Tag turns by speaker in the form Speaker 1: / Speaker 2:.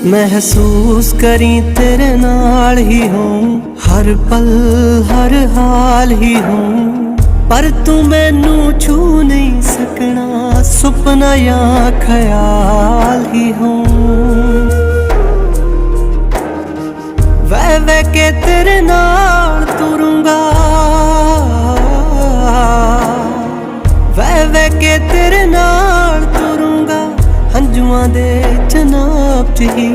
Speaker 1: महसूस करी तेरे नाल ही हूँ, हर पल हर हाल ही हूँ, पर तू मैनू छू नहीं सकना, सुपना या ख्याल ही हूँ। वह के तेरे नाल तुरूंगा, वह के तेरे नाल तुरूंगा, हंजुआं दे जनाब च ही